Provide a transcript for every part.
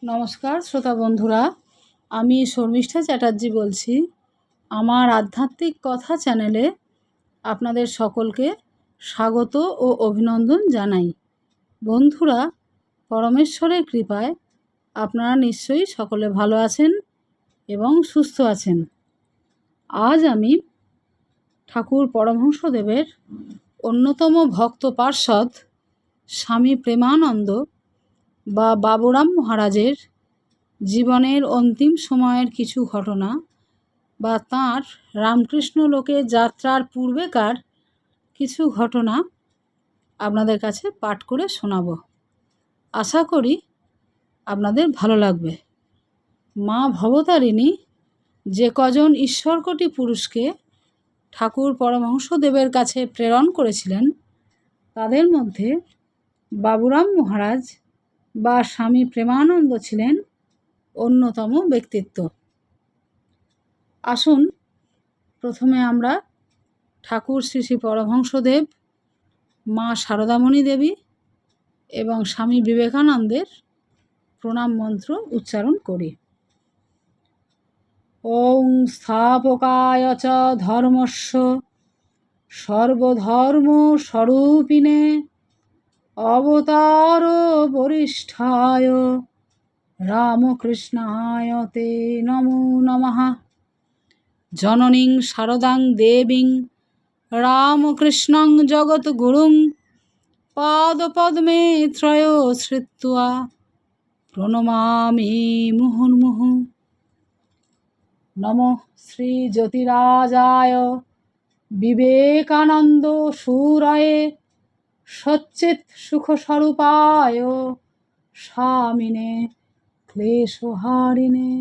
নমস্কার শ্রোতা বন্ধুরা, আমি শর্মিষ্ঠা চ্যাটার্জি বলছি। আমার আধ্যাত্মিক কথা চ্যানেলে আপনাদের সকলকে স্বাগত ও অভিনন্দন জানাই। বন্ধুরা, পরমেশ্বরের কৃপায় আপনারা নিশ্চয়ই সকলে ভালো আছেন এবং সুস্থ আছেন। আজ আমি ঠাকুর পরমহংসদেবের অন্যতম ভক্ত পার্ষদ স্বামী প্রেমানন্দ বা বাবুরাম মহারাজের জীবনের অন্তিম সময়ের কিছু ঘটনা বা তাঁর রামকৃষ্ণ লোকে যাত্রার পূর্বেকার কিছু ঘটনা আপনাদের কাছে পাঠ করে শোনাব। আশা করি আপনাদের ভালো লাগবে। মা ভবতারিণী যে কজন ঈশ্বরকোটি পুরুষকে ঠাকুর পরমহংসদেবের কাছে প্রেরণ করেছিলেন, তাদের মধ্যে বাবুরাম মহারাজ বা স্বামী প্রেমানন্দ ছিলেন অন্যতম ব্যক্তিত্ব। আসুন প্রথমে আমরা ঠাকুর শ্রী শ্রী পরমহংসদেব, মা সারদামণি দেবী এবং স্বামী বিবেকানন্দের প্রণাম মন্ত্র উচ্চারণ করি। ওং স্থাপকায় চ ধর্মস্য সর্বধর্ম স্বরূপিণে অবতার বরিষ্ঠায় রামকৃষ্ণায় তে নমো নমঃ। জননীং শারদাং দেবীং রামকৃষ্ণং জগৎগুরুং পাদপদ্মে ত্রয়োশ্রিত্বা প্রণমামি মুহুর্মুহুঃ। নমঃ শ্রী জ্যোতিরাজায় বিবেকানন্দ সুরায়ে সচ্চিৎ সুখস্বরূপায় স্বামিনে ক্লেশহারিণে।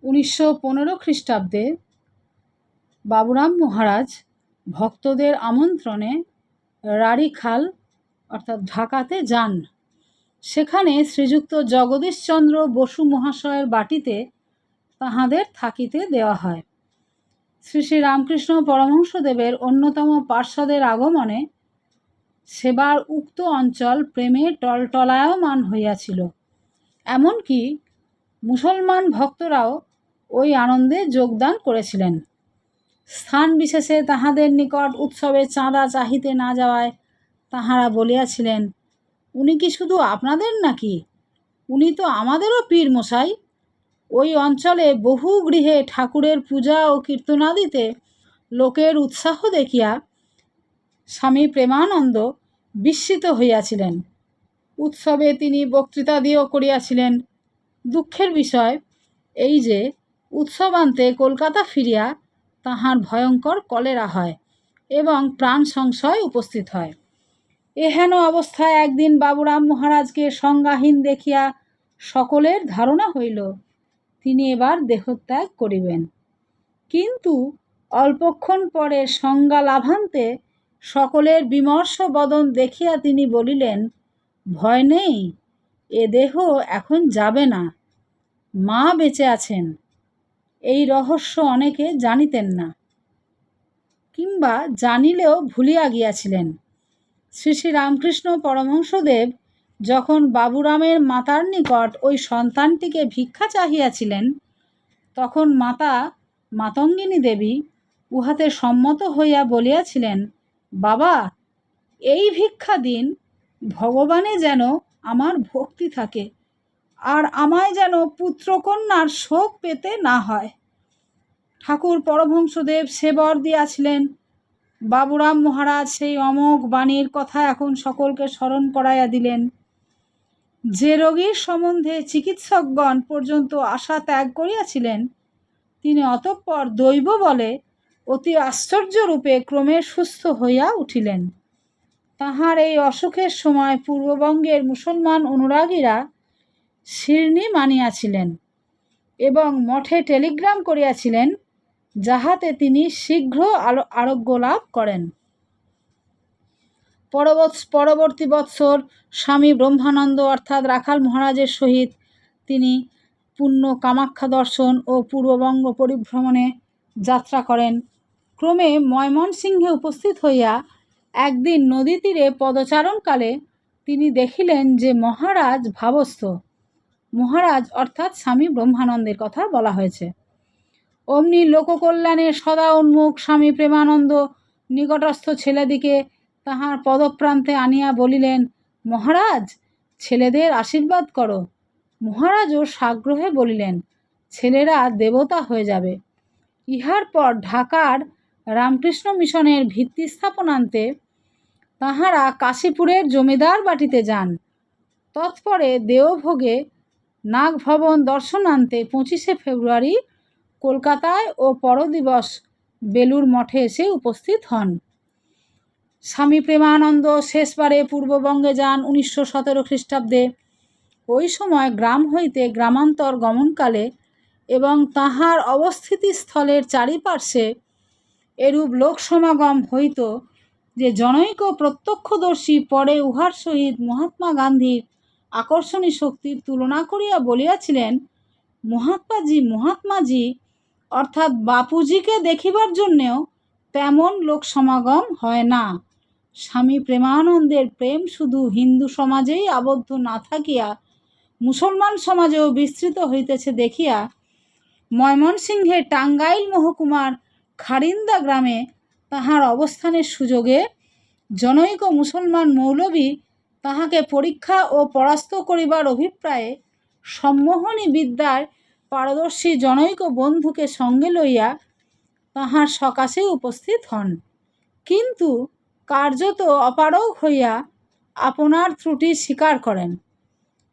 1915 খ্রিস্টাব্দে বাবুরাম মহারাজ ভক্তদের আমন্ত্রণে রাড়িখাল অর্থাৎ ঢাকাতে যান। সেখানে শ্রীযুক্ত জগদীশচন্দ্র বসু মহাশয়ের বাটিতে তাহাদের থাকিতে দেওয়া হয়। শ্রী শ্রী রামকৃষ্ণ পরমহংসদেবের অন্যতম পার্ষদের আগমনে সেবার উক্ত অঞ্চল প্রেমে টলটলায়মান হইয়াছিল। এমনকি মুসলমান ভক্তরাও ওই আনন্দে যোগদান করেছিলেন। স্থান বিশেষে তাহাদের নিকট উৎসবে চাঁদা চাহিতে না যাওয়ায় তাহারা বলিয়াছিলেন, উনি কি শুধু আপনাদের নাকি? উনি তো আমাদেরও পীর মশাই। ওই অঞ্চলে বহু গৃহে ঠাকুরের পূজা ও কীর্তনাদিতে লোকের উৎসাহ দেখিয়া স্বামী প্রেমানন্দ বিস্মিত হইয়াছিলেন। উৎসবে তিনি বক্তৃতাদিও করিয়াছিলেন। দুঃখের বিষয় এই যে উৎসবান্তে কলকাতা ফিরিয়া তাহার ভয়ঙ্কর কলেরা হয় এবং প্রাণ সংশয় উপস্থিত হয়। এহেন অবস্থায় একদিন বাবুরাম মহারাজকে সংজ্ঞাহীন দেখিয়া সকলের ধারণা হইল তিনি এবার দেহত্যাগ করিবেন। কিন্তু অল্পক্ষণ পরে সংজ্ঞা লাভান্তে সকলের বিমর্ষ বদন দেখিয়া তিনি বলিলেন, ভয় নেই, এ দেহ এখন যাবে না, মা বেঁচে আছেন। এই রহস্য অনেকে জানিতেন না, কিংবা জানিলেও ভুলিয়া গিয়াছিলেন। শ্রী শ্রী রামকৃষ্ণ পরমহংসদেব যখন বাবুরামের মাতার নিকট ওই সন্তানটিকে ভিক্ষা চাহিয়াছিলেন, তখন মাতা মাতঙ্গিনী দেবী উহাতে সম্মত হইয়া বলিয়াছিলেন, বাবা, এই ভিক্ষা দিন, ভগবানে যেন আমার ভক্তি থাকে, আর আমায় যেন পুত্রকন্যার শোক পেতে না হয়। ঠাকুর পরমহংসদেব সে বর দিয়াছিলেন। বাবুরাম মহারাজ সেই অমোঘ বাণীর কথা এখন সকলকে স্মরণ করাইয়া দিলেন। যে রোগীর সম্বন্ধে চিকিৎসকগণ পর্যন্ত আশা ত্যাগ করিয়াছিলেন, তিনি অতঃপর দৈব বলে অতি আশ্চর্যরূপে ক্রমে সুস্থ হইয়া উঠিলেন। তাহার এই অসুখের সময় পূর্ববঙ্গের মুসলমান অনুরাগীরা শিরনি মানিয়াছিলেন এবং মঠে টেলিগ্রাম করিয়াছিলেন যাহাতে তিনি শীঘ্র আরোগ্য লাভ করেন। পরবর্তী বৎসর স্বামী ব্রহ্মানন্দ অর্থাৎ রাখাল মহারাজের সহিত তিনি পূর্ণ কামাখ্যা দর্শন ও পূর্ববঙ্গ পরিভ্রমণে যাত্রা করেন। ক্রমে ময়মনসিংহে উপস্থিত হইয়া একদিন নদী তীরে পদচারণকালে তিনি দেখিলেন যে মহারাজ ভাবস্থ। মহারাজ অর্থাৎ স্বামী ব্রহ্মানন্দের কথা বলা হয়েছে। অমনি লোককল্যাণে সদা উন্মুখ স্বামী প্রেমানন্দ নিকটস্থ ছেলেদিকে তাহার পদপ্রান্তে আনিয়া বলিলেন, মহারাজ, ছেলেদের আশীর্বাদ করো। মহারাজও সাগ্রহে বলিলেন, ছেলেরা দেবতা হয়ে যাবে। ইহার পর ঢাকার রামকৃষ্ণ মিশনের ভিত্তি স্থাপনান্তে তাহারা কাশীপুরের জমিদার বাটিতে যান। তৎপরে দেওভোগে নাগভবন দর্শনান্তে 25শে ফেব্রুয়ারি কলকাতায় ও পরদিবস বেলুর মঠে এসে উপস্থিত হন। স্বামী প্রেমানন্দ শেষবারে পূর্ববঙ্গে যান 1917 খ্রিস্টাব্দে। ওই সময় গ্রাম হইতে গ্রামান্তর গমনকালে এবং তাহার অবস্থিতিস্থলের চারিপার্শ্বে এরূপ লোক সমাগম হইত যে জনৈক প্রত্যক্ষদর্শী পরে উহার সহিত মহাত্মা গান্ধীর আকর্ষণী শক্তির তুলনা করিয়া বলিয়াছিলেন, মহাত্মাজি অর্থাৎ বাপুজিকে দেখিবার জন্যেও তেমন লোক সমাগম হয় না। স্বামী প্রেমানন্দের প্রেম শুধু হিন্দু সমাজেই আবদ্ধ না থাকিয়া মুসলমান সমাজেও বিস্তৃত হইতেছে দেখিয়া ময়মনসিংহের টাঙ্গাইল মহকুমার খারিন্দা গ্রামে তাহার অবস্থানের সুযোগে জনৈক মুসলমান মৌলবী তাহাকে পরীক্ষা ও পরাস্ত করিবার অভিপ্রায়ে সম্মোহনী বিদ্যার পারদর্শী জনৈক বন্ধুকে সঙ্গে লইয়া তাহার সকাশে উপস্থিত হন, কিন্তু কার্যত অপারগ হইয়া আপনার ত্রুটি স্বীকার করেন।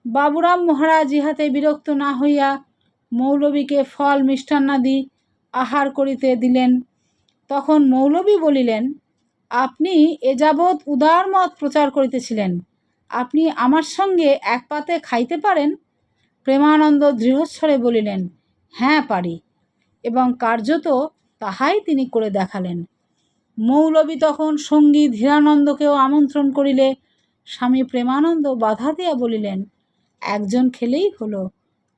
বাবুরাম মহারাজ ইহাতে বিরক্ত না হইয়া মৌলবীকে ফল মিষ্টান্নাদি আহার করিতে দিলেন। তখন মৌলবী বলিলেন, আপনি এ যাবৎ উদার মত প্রচার করিতেছিলেন, আপনি আমার সঙ্গে এক পাতে খাইতে পারেন? প্রেমানন্দ দৃঢ়স্বরে বলিলেন, হ্যাঁ পারি, এবং কার্যত তাহাই তিনি করে দেখালেন। মৌলবী তখন সঙ্গী ধীরানন্দকেও আমন্ত্রণ করিলে স্বামী প্রেমানন্দ বাধা দিয়া বলিলেন, একজন খেলেই হলো,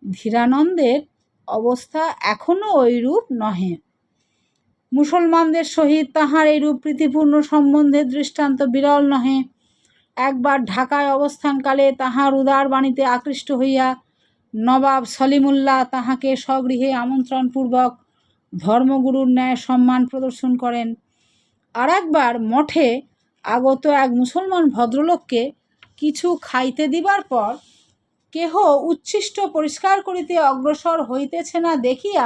ধীরানন্দের অবস্থা এখনও ওইরূপ নহে। মুসলমানদের সহিত তাহার এইরূপ প্রীতিপূর্ণ সম্বন্ধের দৃষ্টান্ত বিরল নহে। একবার ঢাকায় অবস্থানকালে তাহার উদার বাণীতে আকৃষ্ট হইয়া নবাব সলিমুল্লাহ তাহাকে স্বগৃহে আমন্ত্রণপূর্বক ধর্মগুরুর ন্যায় সম্মান প্রদর্শন করেন। আর একবার মঠে আগত এক মুসলমান ভদ্রলোককে কিছু খাইতে দিবার পর কেহ উচ্ছিষ্ট পরিষ্কার করিতে অগ্রসর হইতেছে না দেখিয়া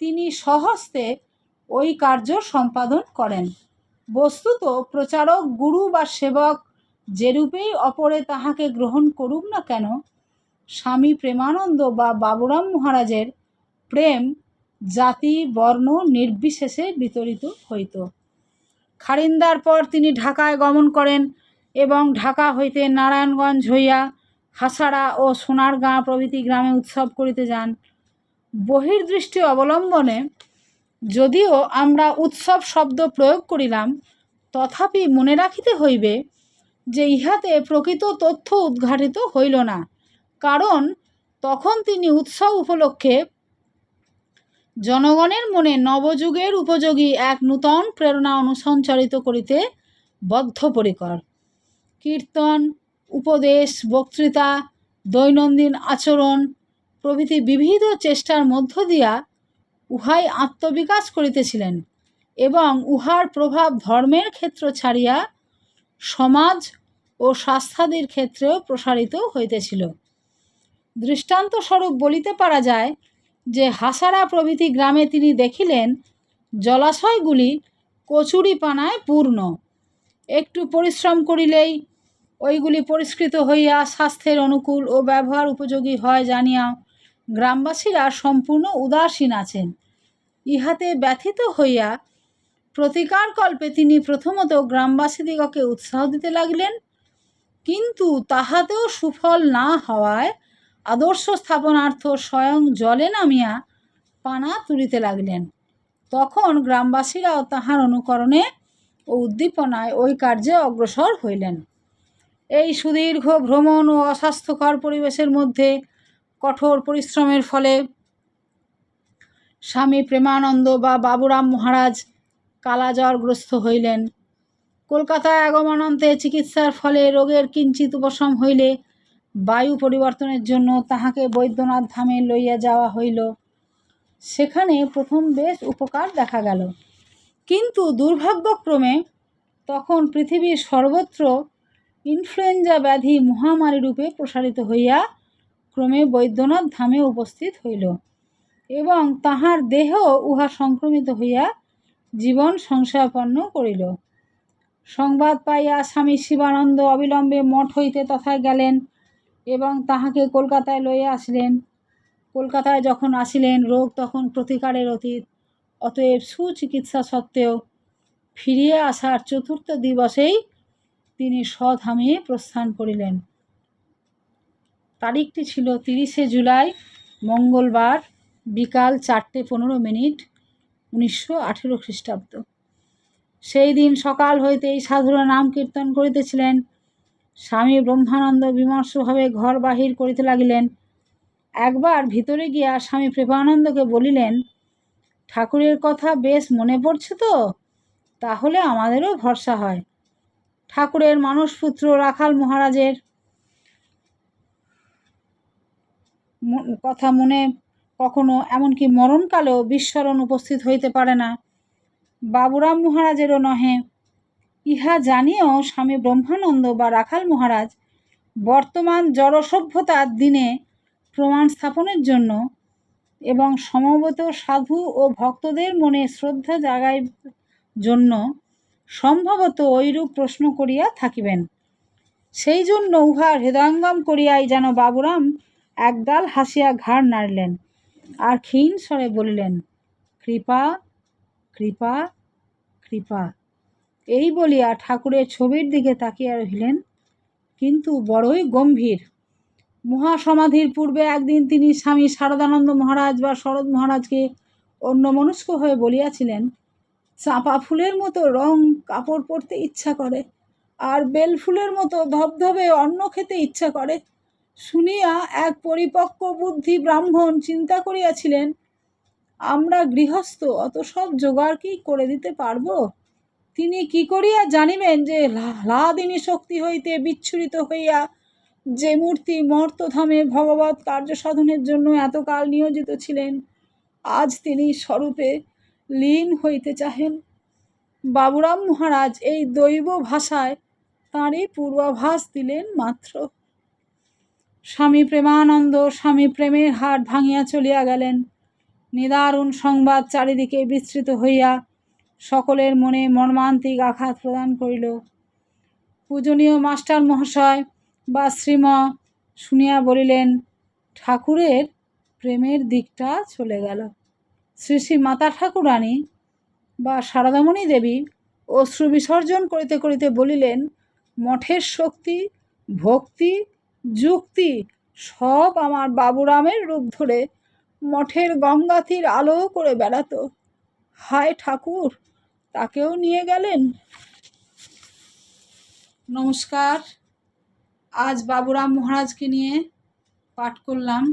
তিনি স্বহস্তে ওই কার্য সম্পাদন করেন। বস্তুত প্রচারক, গুরু বা সেবক যেরূপেই অপরে তাহাকে গ্রহণ করুক না কেন, স্বামী প্রেমানন্দ বা বাবুরাম মহারাজের প্রেম জাতি বর্ণ নির্বিশেষে বিতরিত হইত। খারিন্দার পর তিনি ঢাকায় গমন করেন এবং ঢাকা হইতে নারায়ণগঞ্জ হইয়া হাসাড়া ও সোনারগাঁ প্রভৃতি গ্রামে উৎসব করিতে যান। বহির্দৃষ্টি অবলম্বনে যদিও আমরা উৎসব শব্দ প্রয়োগ করিলাম, তথাপি মনে রাখিতে হইবে যে ইহাতে প্রকৃত তথ্য উদ্ঘাটিত হইল না, কারণ তখন তিনি উৎসব উপলক্ষে জনগণের মনে নবযুগের উপযোগী এক নূতন প্রেরণা অনুসঞ্চারিত করিতে বদ্ধপরিকর। কীর্তন, উপদেশ, বক্তৃতা, দৈনন্দিন আচরণ প্রভৃতি বিবিধ চেষ্টার মধ্য দিয়া উহাই আত্মবিকাশ করিতেছিলেন এবং উহার প্রভাব ধর্মের ক্ষেত্র ছাড়িয়া সমাজ ও স্বাস্থ্যাদির ক্ষেত্রেও প্রসারিত হইতেছিল। দৃষ্টান্তস্বরূপ বলিতে পারা যায় যে হাসাড়া প্রভৃতি গ্রামে তিনি দেখিলেন জলাশয়গুলি কচুরিপানায় পূর্ণ। একটু পরিশ্রম করিলেই ওইগুলি পরিষ্কৃত হইয়া স্বাস্থ্যের অনুকূল ও ব্যবহার উপযোগী হয় জানিয়া গ্রামবাসীরা সম্পূর্ণ উদাসীন আছেন। ইহাতে ব্যথিত হইয়া প্রতিকারকল্পে তিনি প্রথমত গ্রামবাসীদিগকে উৎসাহ দিতে লাগিলেন, কিন্তু তাহাতেও সুফল না হওয়ায় আদর্শ স্থাপনার্থ স্বয়ং জলে নামিয়া পানা তুলিতে লাগিলেন। তখন গ্রামবাসীরাও তাহার অনুকরণে ও উদ্দীপনায় ওই কার্যে অগ্রসর হইলেন। এই সুদীর্ঘ ভ্রমণ ও অস্বাস্থ্যকর পরিবেশের মধ্যে কঠোর পরিশ্রমের ফলে স্বামী প্রেমানন্দ বা বাবুরাম মহারাজ কালাজ্বরগ্রস্ত হইলেন। কলকাতায় আগমনান্তে চিকিৎসার ফলে রোগের কিঞ্চিৎ উপশম হইলে বায়ু পরিবর্তনের জন্য তাহাকে বৈদ্যনাথ ধামে লইয়া যাওয়া হইল। সেখানে প্রথম বেশ উপকার দেখা গেল, কিন্তু দুর্ভাগ্যক্রমে তখন পৃথিবীর সর্বত্র ইনফ্লুয়েঞ্জা ব্যাধি মহামারী রূপে প্রসারিত হইয়া ক্রমে বৈদ্যনাথ ধামে উপস্থিত হইল এবং তাহার দেহ উহা সংক্রমিত হইয়া জীবন সংশয়াপন্ন করিল। সংবাদ পাইয়া স্বামী শিবানন্দ অবিলম্বে মঠ হইতে তথায় গেলেন এবং তাহাকে কলকাতায় লইয়া আসিলেন। কলকাতায় যখন আসিলেন, রোগ তখন প্রতিকারের অতীত। অতএব সুচিকিৎসা সত্ত্বেও ফিরিয়া আসার চতুর্থ দিবসেই তিনি স্বধামে প্রস্থান করিলেন। তারিখটি ছিল 30শে জুলাই, মঙ্গলবার, বিকাল 4:15, 1918 খ্রিস্টাব্দ। সেই দিন সকাল হইতেই সাধুরা নাম কীর্তন করিতেছিলেন। স্বামী ব্রহ্মানন্দ বিমর্ষভাবে ঘর বাহির করিতে লাগিলেন। একবার ভিতরে গিয়া স্বামী প্রেমানন্দকে বলিলেন, ঠাকুরের কথা বেশ মনে পড়ছে তো? তাহলে আমাদেরও ভরসা হয়। ঠাকুরের মানসপুত্র রাখাল মহারাজের কথা মনে কখনো, এমনকি মরণকালেও বিস্মরণ উপস্থিত হইতে পারে না। বাবুরাম মহারাজেরও নহে। ইহা জানিয়েও স্বামী ব্রহ্মানন্দ বা রাখাল মহারাজ বর্তমান জড় সভ্যতার দিনে প্রমাণ স্থাপনের জন্য এবং সমবেত সাধু ও ভক্তদের মনে শ্রদ্ধা জাগার জন্য সম্ভবত ঐরূপ প্রশ্ন করিয়া থাকিবেন। সেই জন্য উহার হৃদয়ঙ্গম করিয়াই যেন বাবুরাম একগাল হাসিয়া ঘাড় নাড়িলেন আর ক্ষীণ স্বরে বলিলেন, কৃপা কৃপা কৃপা। এই বলিয়া ঠাকুরের ছবির দিকে তাকিয়া রহিলেন, কিন্তু বড়ই গম্ভীর। মহাসমাধির পূর্বে একদিন তিনি স্বামী শারদানন্দ মহারাজ বা শরৎ মহারাজকে অন্যমনস্ক হয়ে বলিয়াছিলেন, চাঁপা ফুলের মতো রং কাপড় পরতে ইচ্ছা করে আর বেল ফুলের মতো ধবধবে অন্ন খেতে ইচ্ছা করে। শুনিয়া এক পরিপক্ক বুদ্ধি ব্রাহ্মণ চিন্তা করিয়াছিলেন, আমরা গৃহস্থ, অত সব জোগাড় কি করে দিতে পারব? তিনি কি করিয়া জানিবেন যে হ্লাদিনী শক্তি হইতে বিচ্ছুরিত হইয়া যে মূর্তি মর্তধামে ভগবৎ কার্য সাধনের জন্য এতকাল নিয়োজিত ছিলেন, আজ তিনি স্বরূপে লীন হইতে চাহেন। বাবুরাম মহারাজ এই দৈব ভাষায় তাঁরই পূর্বাভাস দিলেন মাত্র। স্বামী প্রেমানন্দ স্বামী প্রেমের হাট ভাঙিয়া চলিয়া গেলেন। নিদারুণ সংবাদ চারিদিকে বিস্তৃত হইয়া সকলের মনে মর্মান্তিক আঘাত প্রদান করিল। পূজনীয় মাস্টার মহাশয় বা শ্রীম শুনিয়া বলিলেন, ঠাকুরের প্রেমের দিকটা চলে গেল। শ্রী শ্রী মাতা ঠাকুরানী বা শারদামণি দেবী অশ্রু বিসর্জন করিতে করিতে বলিলেন, মঠের শক্তি, ভক্তি, যুক্তি সব আমার বাবুরামের রূপ ধরে মঠের গঙ্গাতীর আলো করে বেড়াতো। হায় ঠাকুর, তাকেও নিয়ে গেলেন। নমস্কার। আজ বাবুরাম মহারাজকে নিয়ে পাঠ করলাম।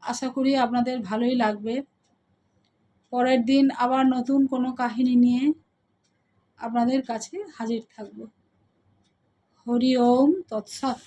আশা করি আপনাদের ভালোই লাগবে। পরের দিন আবার নতুন কোনো কাহিনী নিয়ে আপনাদের কাছে হাজির থাকব। হরি ওম তৎসৎ।